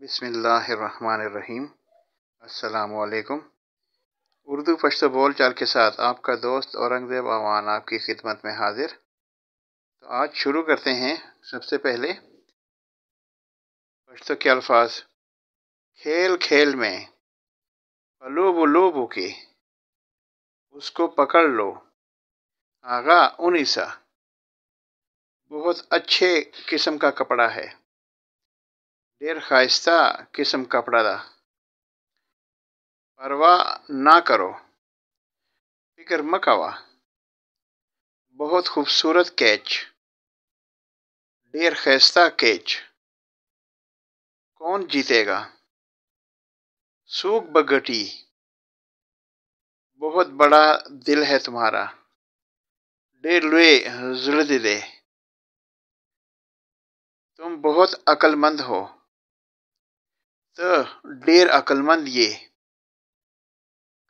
بسم اللہ الرحمن الرحیم۔ السلام علیکم۔ اردو پشتو بول چال کے ساتھ آپ کا دوست اورنگزیب اعوان آپ کی خدمت میں حاضر۔ تو آج شروع کرتے ہیں۔ سب سے پہلے پشتو کے الفاظ: کھیل کھیل میں لوبو لوبو کے، اس کو پکڑ لو آغا انیسا، بہت اچھے قسم کا کپڑا ہے، ڈیر خائستہ قسم کپڑا دا، پرواہ نہ کرو، فکر مکوا، بہت خوبصورت کیچ، ڈیر خائستہ کیچ، کون جیتے گا، سوک بگٹی، بہت بڑا دل ہے تمہارا، ڈیر لوے زلد دے، تم بہت عقل مند ہو، تو ڈیر عقل مند یہ،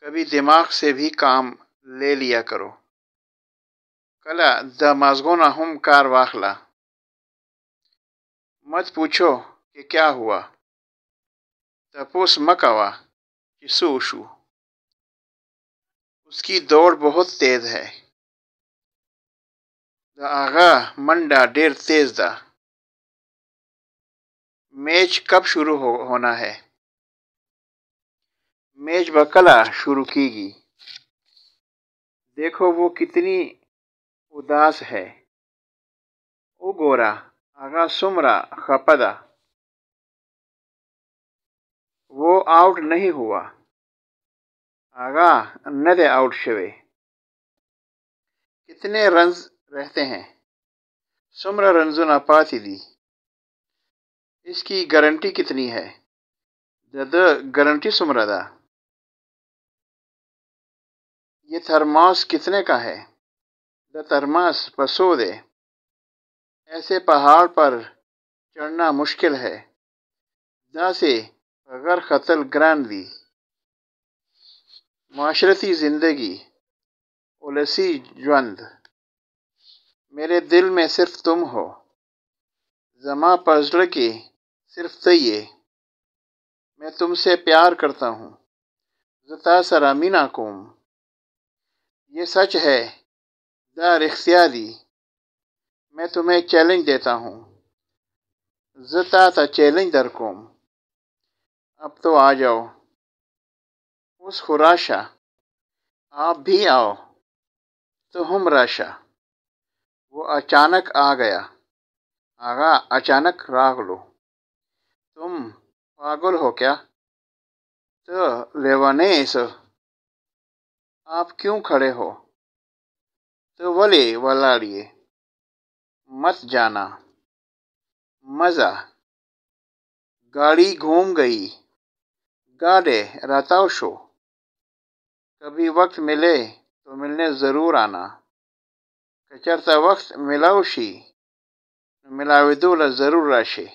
کبھی دماغ سے بھی کام لے لیا کرو، کلا دا مازگونا ہم کار واخلا، مت پوچھو کہ کیا ہوا، تپوس مکوا کہ سوشو، اس کی دوڑ بہت تیز ہے، دا آغا منڈا ڈیر تیز دا، میچ کب شروع ہونا ہے، میچ بکلا شروع کی گی، دیکھو وہ کتنی اداس ہے، او گورا آغا سمرا خپدا، وہ آؤٹ نہیں ہوا، آغا ندے آؤٹ شوے، کتنے رنز رہتے ہیں، سمرا رنزونا پاتی دی، اس کی گارنٹی کتنی ہے، دا گارنٹی سمرا دا، یہ تھرماس کتنے کا ہے، دا تھرماس پسو دے، ایسے پہاڑ پر چڑھنا مشکل ہے، دا سے غر قتل گران دی، معاشرتی زندگی اولسی جوند، میرے دل میں صرف تم ہو، زما پزڑ کے صرف تیے، میں تم سے پیار کرتا ہوں، زتا سرا مینا کوم، یہ سچ ہے دا رختیادی، میں تمہیں چیلنج دیتا ہوں، زتا تا چیلنج در کوم، اب تو آ جاؤ، اس خراشا، آپ بھی آؤ، تو ہم راشا، وہ اچانک آ گیا، آغا اچانک راگ لو، تم پاگل ہو کیا، تو لیوانے سو، آپ کیوں کھڑے ہو، تو ولی ولاڑیے، مت جانا، مزہ، گاڑی گھوم گئی، گاڑے راتاو شو، کبھی وقت ملے تو ملنے ضرور آنا، کچرتا وقت ملاوشی، ملاوی دولا ضرور راشے۔